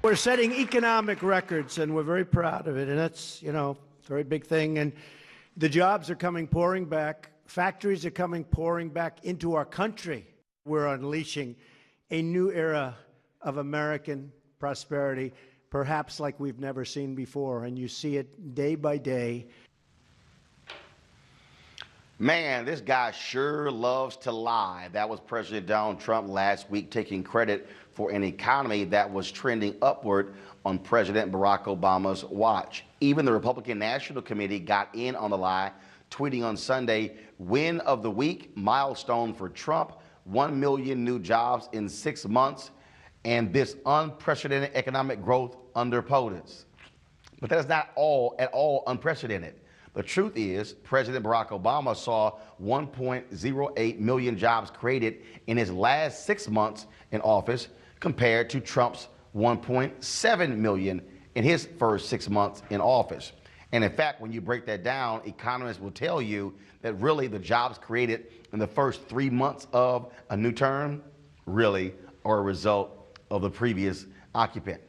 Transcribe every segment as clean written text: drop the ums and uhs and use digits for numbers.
We're setting economic records, and we're very proud of it. And that's, a very big thing. And the jobs are coming pouring back. Factories are coming pouring back into our country. We're unleashing a new era of American prosperity, perhaps like we've never seen before. And you see it day by day. Man, this guy sure loves to lie. That was President Donald Trump last week taking credit for an economy that was trending upward on President Barack Obama's watch. Even the Republican National Committee got in on the lie, tweeting on Sunday, "Win of the week, milestone for Trump, 1 million new jobs in 6 months, and this unprecedented economic growth under POTUS." But that is not at all unprecedented. The truth is, President Barack Obama saw 1.08 million jobs created in his last 6 months in office compared to Trump's 1.7 million in his first 6 months in office. And in fact, when you break that down, economists will tell you that really the jobs created in the first 3 months of a new term really are a result of the previous occupant.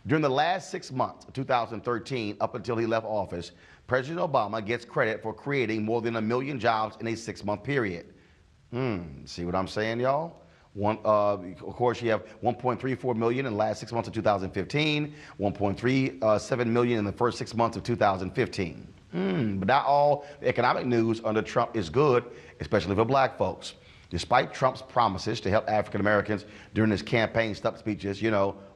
During the last 6 months of 2013, up until he left office, President Obama gets credit for creating more than 1 million jobs in a 6-month period. See what I'm saying, y'all? Of course, you have 1.34 million in the last 6 months of 2015, 1.37 million in the first 6 months of 2015. But not all the economic news under Trump is good, especially for black folks. Despite Trump's promises to help African Americans during his campaign stump speeches,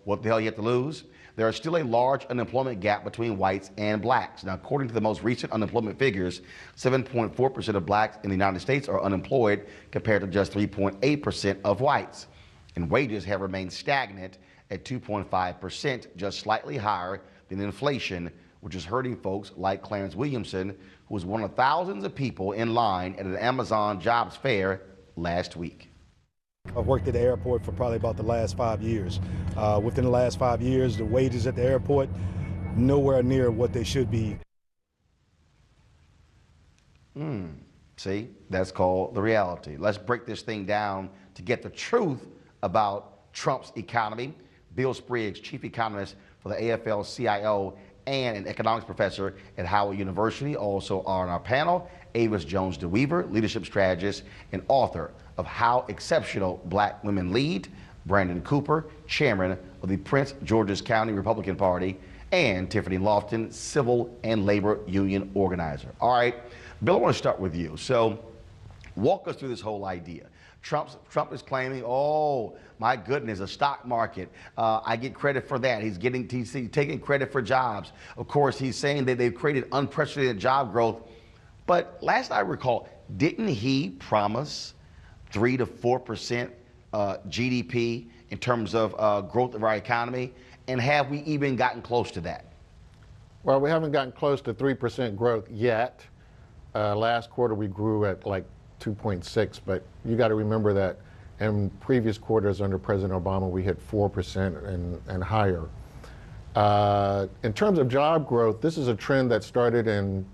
what the hell you have to lose? There is still a large unemployment gap between whites and blacks. Now, according to the most recent unemployment figures, 7.4% of blacks in the United States are unemployed compared to just 3.8% of whites. And wages have remained stagnant at 2.5%, just slightly higher than inflation, which is hurting folks like Clarence Williamson, who was one of thousands of people in line at an Amazon jobs fair last week. I've worked at the airport for probably about the last 5 years. Within the last 5 years, the wages at the airport, nowhere near what they should be. See, that's called the reality. Let's break this thing down to get the truth about Trump's economy. Bill Spriggs, chief economist for the AFL-CIO and an economics professor at Howard University, also are on our panel. Avis Jones-DeWeaver, leadership strategist and author of How Exceptional Black Women Lead. Brandon Cooper, chairman of the Prince George's County Republican Party. And Tiffany Lofton, civil and labor union organizer. All right, Bill, I want to start with you. So walk us through this whole idea. Trump is claiming, oh, my goodness, a stock market. I get credit for that. He's taking credit for jobs. Of course, he's saying that they've created unprecedented job growth. But last I recall, didn't he promise 3 to 4% GDP in terms of growth of our economy? And have we even gotten close to that? Well, we haven't gotten close to 3% growth yet. Last quarter we grew at like 2.6, but you got to remember that in previous quarters under President Obama we hit 4% and higher. In terms of job growth, this is a trend that started in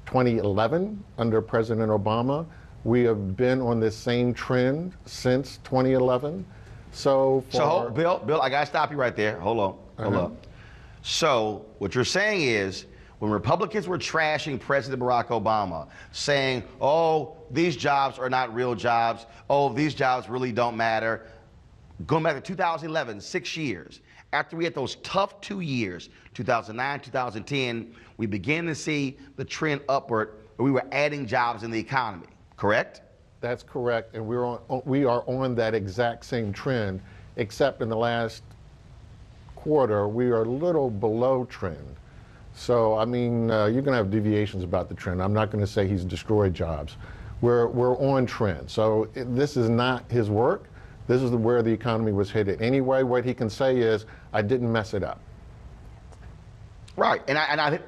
2011 under President Obama. We have been on this same trend since 2011. So Bill, I gotta stop you right there. Hold on. So what you're saying is, when Republicans were trashing President Barack Obama, saying, oh, these jobs are not real jobs, oh, these jobs really don't matter, going back to 2011, 6 years, after we had those tough 2 years, 2009, 2010, we began to see the trend upward where we were adding jobs in the economy, correct? That's correct, and we are on that exact same trend, except in the last quarter, we are a little below trend. So, I mean, you're going to have deviations about the trend. I'm not going to say he's destroyed jobs. We're on trend. So this is not his work. This is where the economy was headed. Anyway, what he can say is, I didn't mess it up. Right, and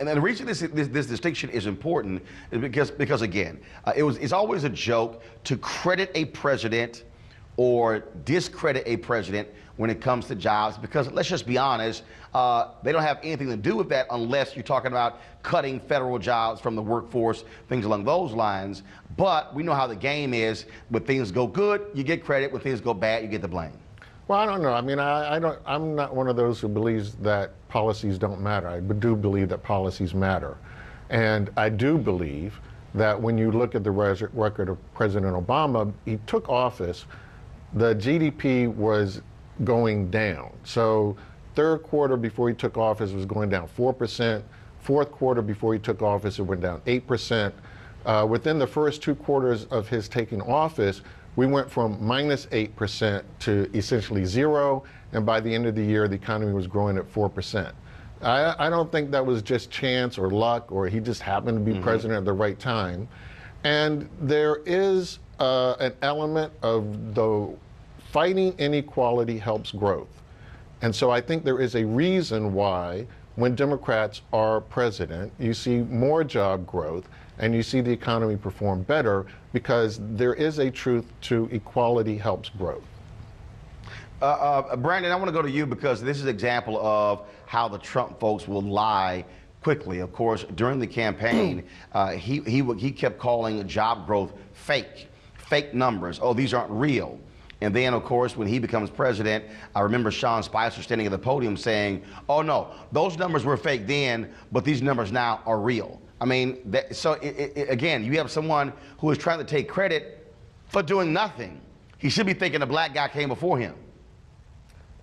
the reason this distinction is important is because again, it's always a joke to credit a president or discredit a president when it comes to jobs, because let's just be honest, they don't have anything to do with that unless you're talking about cutting federal jobs from the workforce, things along those lines. But we know how the game is. When things go good, you get credit. When things go bad, you get the blame. Well, I don't know. I mean, I'm not one of those who believes that policies don't matter. I do believe that policies matter. And I do believe that when you look at the record of President Obama, he took office, the GDP was going down. So third quarter before he took office was going down 4%. Fourth quarter before he took office, it went down 8%. Within the first 2 quarters of his taking office, we went from minus 8% to essentially zero, and by the end of the year, the economy was growing at 4%. I don't think that was just chance or luck, or he just happened to be president at the right time. And there is an element of the fighting inequality helps growth. And so I think there is a reason why when Democrats are president, you see more job growth and you see the economy perform better, because there is a truth to equality helps growth. Brandon, I want to go to you because this is an example of how the Trump folks will lie quickly. Of course, during the campaign, he kept calling job growth fake numbers. Oh, these aren't real. And then, of course, when he becomes president, I remember Sean Spicer standing at the podium saying, oh, no, those numbers were fake then, but these numbers now are real. I mean, again, you have someone who is trying to take credit for doing nothing. He should be thinking a black guy came before him.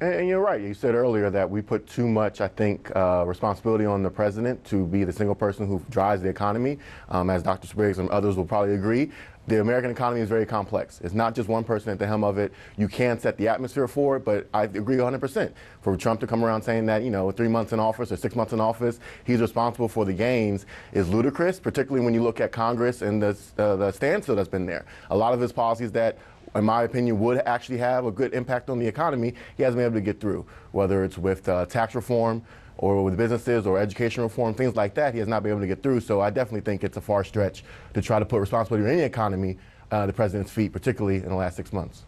And you're right. You said earlier that we put too much, I think, responsibility on the president to be the single person who drives the economy. As Dr. Spriggs and others will probably agree, the American economy is very complex. It's not just one person at the helm of it. You can set the atmosphere for it, but I agree 100%. For Trump to come around saying that, 3 months in office or 6 months in office, he's responsible for the gains is ludicrous, particularly when you look at Congress and the standstill that's been there. A lot of his policies that, in my opinion, would actually have a good impact on the economy, he hasn't been able to get through, whether it's with tax reform or with businesses or education reform, things like that, he has not been able to get through. So I definitely think it's a far stretch to try to put responsibility on any economy at the president's feet, particularly in the last 6 months.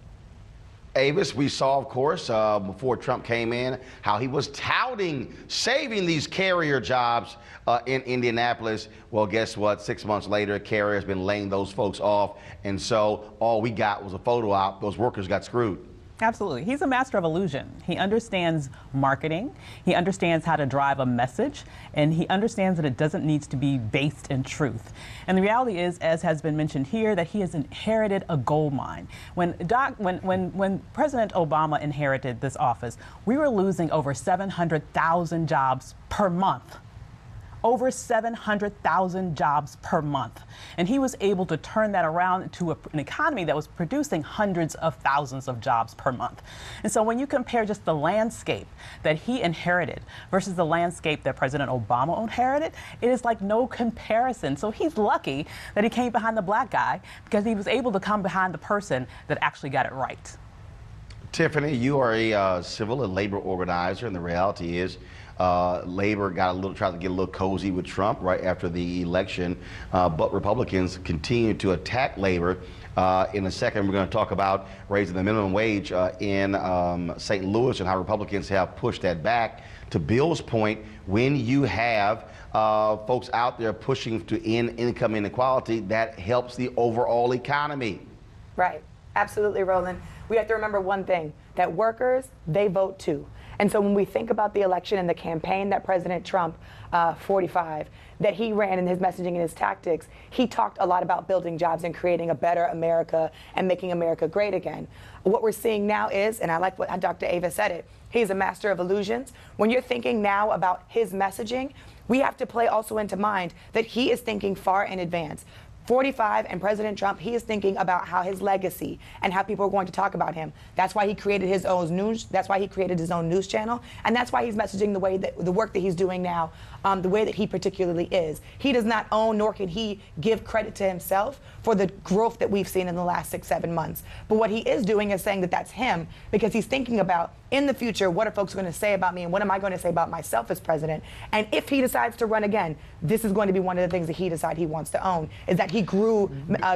Avis, we saw, of course, before Trump came in, how he was touting saving these carrier jobs in Indianapolis. Well, guess what? 6 months later, carrier has been laying those folks off. And so all we got was a photo op. Those workers got screwed. Absolutely. He's a master of illusion. He understands marketing. He understands how to drive a message, and he understands that it doesn't need to be based in truth. And the reality is, as has been mentioned here, that he has inherited a gold mine. When President Obama inherited this office, we were losing over 700,000 jobs per month. Over 700,000 jobs per month. And he was able to turn that around into an economy that was producing hundreds of thousands of jobs per month. And so when you compare just the landscape that he inherited versus the landscape that President Obama inherited, it is like no comparison. So he's lucky that he came behind the black guy because he was able to come behind the person that actually got it right. Tiffany, you are a civil and labor organizer, and the reality is labor tried to get a little cozy with Trump right after the election, but Republicans continue to attack labor. In a second, we're going to talk about raising the minimum wage in St. Louis and how Republicans have pushed that back. To Bill's point, when you have folks out there pushing to end income inequality, that helps the overall economy. Right. Absolutely, Roland. We have to remember one thing, that workers, they vote too. And so when we think about the election and the campaign that President Trump, 45, that he ran in his messaging and his tactics, he talked a lot about building jobs and creating a better America and making America great again. What we're seeing now is, and I like what Dr. Ava said it, he's a master of illusions. When you're thinking now about his messaging, we have to play also into mind that he is thinking far in advance. 45 and President Trump, he is thinking about how his legacy and how people are going to talk about him. That's why he created his own news. That's why he created his own news channel, and that's why he's messaging the way that the work that he's doing now, the way that he particularly is. He does not own, nor can he give credit to himself for the growth that we've seen in the last 6-7 months. But what he is doing is saying that that's him, because he's thinking about in the future, what are folks going to say about me, and what am I going to say about myself as president? And if he decides to run again, this is going to be one of the things that he decides he wants to own, is that he grew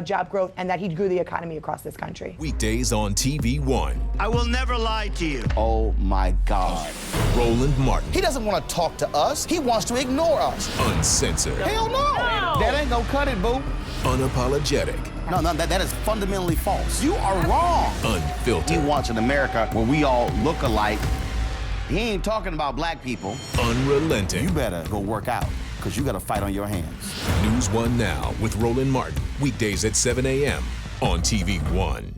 job growth and that he grew the economy across this country. Weekdays on TV One. I will never lie to you. Oh my God. Roland Martin. He doesn't want to talk to us. He wants to ignore us. Uncensored. Hell no. That ain't gonna cut it, boo. Unapologetic. No, that is fundamentally false. You are wrong. Unfiltered. He wants an America where we all look alike. He ain't talking about black people. Unrelenting. You better go work out, because you got a fight on your hands. NewsOne Now with Roland Martin. Weekdays at 7 a.m. on TV 1.